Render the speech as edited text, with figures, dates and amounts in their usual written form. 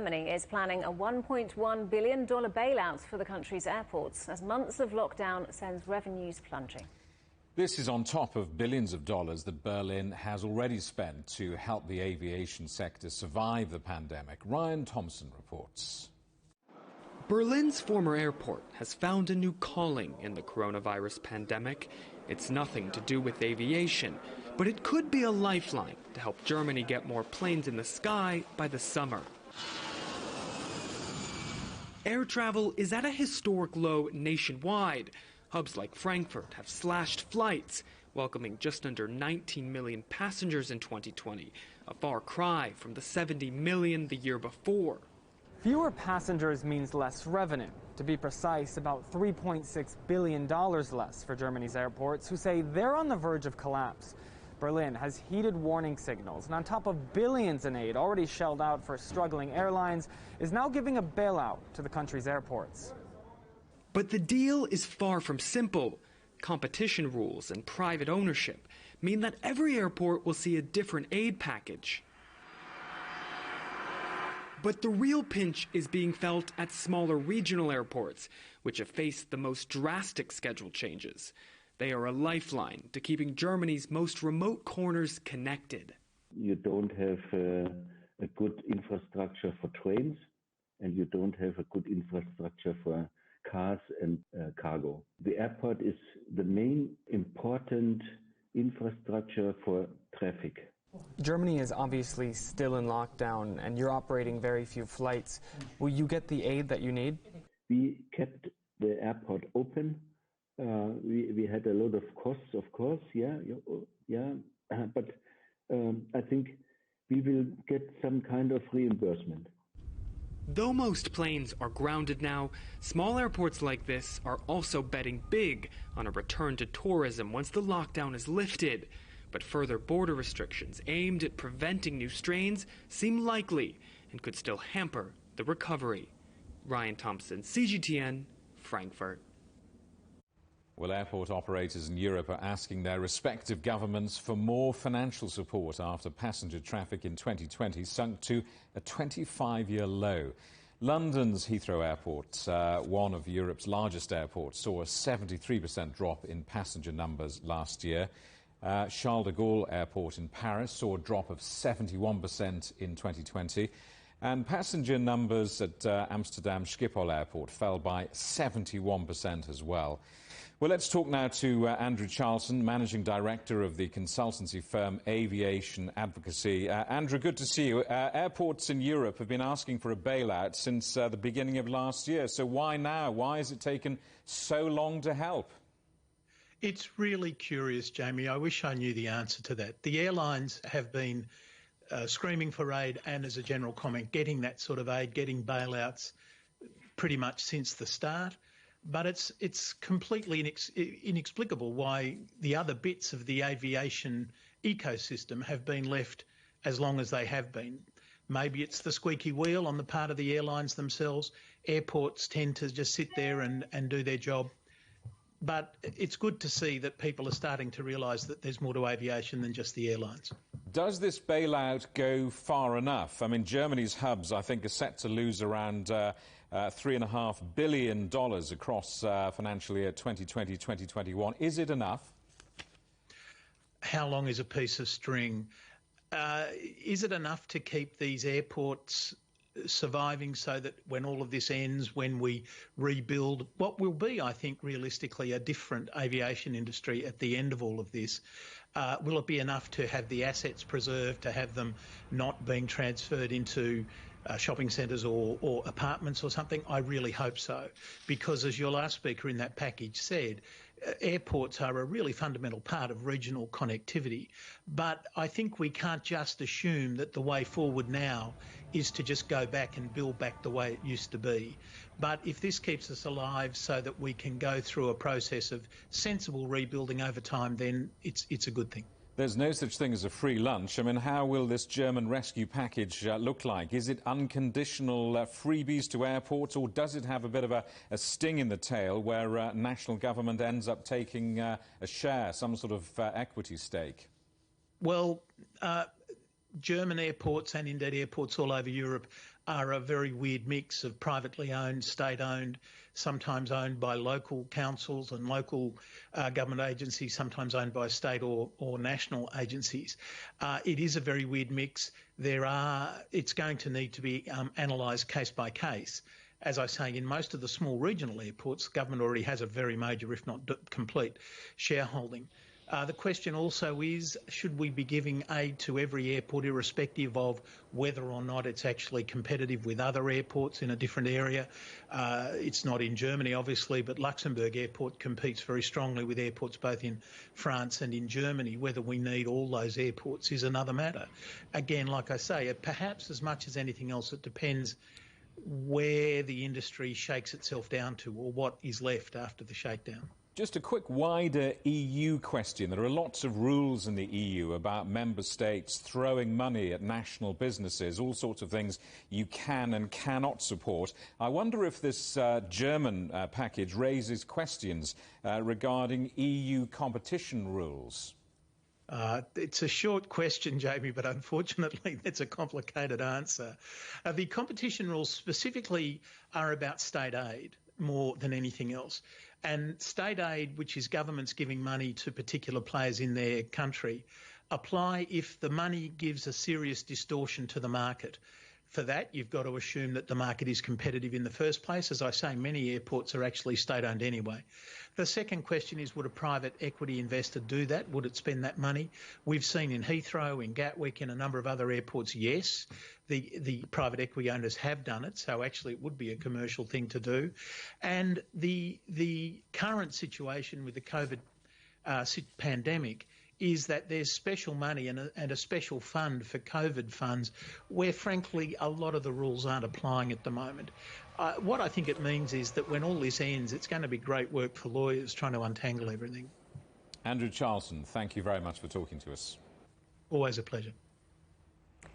Germany is planning a $1.1 billion bailout for the country's airports as months of lockdown sends revenues plunging. This is on top of billions of dollars that Berlin has already spent to help the aviation sector survive the pandemic. Ryan Thompson reports. Berlin's former airport has found a new calling in the coronavirus pandemic. It's nothing to do with aviation, but it could be a lifeline to help Germany get more planes in the sky by the summer. Air travel is at a historic low nationwide. Hubs like Frankfurt have slashed flights, welcoming just under 19 million passengers in 2020, a far cry from the 70 million the year before. Fewer passengers means less revenue. To be precise, about $3.6 billion less for Germany's airports, who say they're on the verge of collapse. Berlin has heated warning signals, and on top of billions in aid already shelled out for struggling airlines, is now giving a bailout to the country's airports. But the deal is far from simple. Competition rules and private ownership mean that every airport will see a different aid package. But the real pinch is being felt at smaller regional airports, which have faced the most drastic schedule changes. They are a lifeline to keeping Germany's most remote corners connected. You don't have a good infrastructure for trains, and you don't have a good infrastructure for cars and cargo. The airport is the main important infrastructure for traffic. Germany is obviously still in lockdown, and you're operating very few flights. Will you get the aid that you need? We kept the airport open. We had a lot of costs, of course, but I think we will get some kind of reimbursement. Though most planes are grounded now, small airports like this are also betting big on a return to tourism once the lockdown is lifted. But further border restrictions aimed at preventing new strains seem likely and could still hamper the recovery. Ryan Thompson, CGTN, Frankfurt. Well, airport operators in Europe are asking their respective governments for more financial support after passenger traffic in 2020 sunk to a 25-year low. London's Heathrow Airport, one of Europe's largest airports, saw a 73% drop in passenger numbers last year. Charles de Gaulle Airport in Paris saw a drop of 71% in 2020. And passenger numbers at Amsterdam Schiphol Airport fell by 71% as well. Well, let's talk now to Andrew Charlton, Managing Director of the consultancy firm Aviation, Advocacy. Andrew, good to see you. Airports in Europe have been asking for a bailout since the beginning of last year. So why now? Why has it taken so long to help? It's really curious, Jamie. I wish I knew the answer to that. The airlines have been screaming for aid and, as a general comment, getting that sort of aid, getting bailouts pretty much since the start. But it's completely inexplicable why the other bits of the aviation ecosystem have been left as long as they have been. Maybe it's the squeaky wheel on the part of the airlines themselves. Airports tend to just sit there and do their job. But it's good to see that people are starting to realise that there's more to aviation than just the airlines. Does this bailout go far enough? I mean, Germany's hubs, I think, are set to lose around $3.5 billion across financial year 2020-2021. Is it enough? How long is a piece of string? Is it enough to keep these airports surviving so that when all of this ends, when we rebuild what will be, I think, realistically a different aviation industry at the end of all of this, will it be enough to have the assets preserved, to have them not being transferred into shopping centres or apartments or something? I really hope so, because as your last speaker in that package said, airports are a really fundamental part of regional connectivity. But I think we can't just assume that the way forward now is to just go back and build back the way it used to be. But if this keeps us alive so that we can go through a process of sensible rebuilding over time, then it's a good thing. There's no such thing as a free lunch. I mean, how will this German rescue package look like? Is it unconditional freebies to airports, or does it have a bit of a sting in the tail where national government ends up taking a share, some sort of equity stake? Well, German airports and indeed airports all over Europe are a very weird mix of privately owned, state-owned, sometimes owned by local councils and local government agencies, sometimes owned by state or national agencies. It is a very weird mix. It's going to need to be analysed case by case. As I say, in most of the small regional airports, government already has a very major, if not complete, shareholding. The question also is, should we be giving aid to every airport, irrespective of whether or not it's actually competitive with other airports in a different area? It's not in Germany, obviously, but Luxembourg Airport competes very strongly with airports both in France and in Germany. Whether we need all those airports is another matter. Again, like I say, perhaps as much as anything else, it depends where the industry shakes itself down to, or what is left after the shakedown. Just a quick wider EU question. There are lots of rules in the EU about member states throwing money at national businesses, all sorts of things you can and cannot support. I wonder if this German package raises questions regarding EU competition rules. It's a short question, Jamie, but unfortunately it's a complicated answer. The competition rules specifically are about state aid more than anything else. And state aid, which is governments giving money to particular players in their country, apply if the money gives a serious distortion to the market. For that, you've got to assume that the market is competitive in the first place. As I say, many airports are actually state-owned anyway. The second question is, would a private equity investor do that? Would it spend that money? We've seen in Heathrow, in Gatwick, and a number of other airports, yes, the private equity owners have done it, so actually it would be a commercial thing to do. And the current situation with the COVID pandemic is that there's special money and a special fund for COVID funds where, frankly, a lot of the rules aren't applying at the moment. What I think it means is that when all this ends, it's going to be great work for lawyers trying to untangle everything. Andrew Charlton, thank you very much for talking to us. Always a pleasure.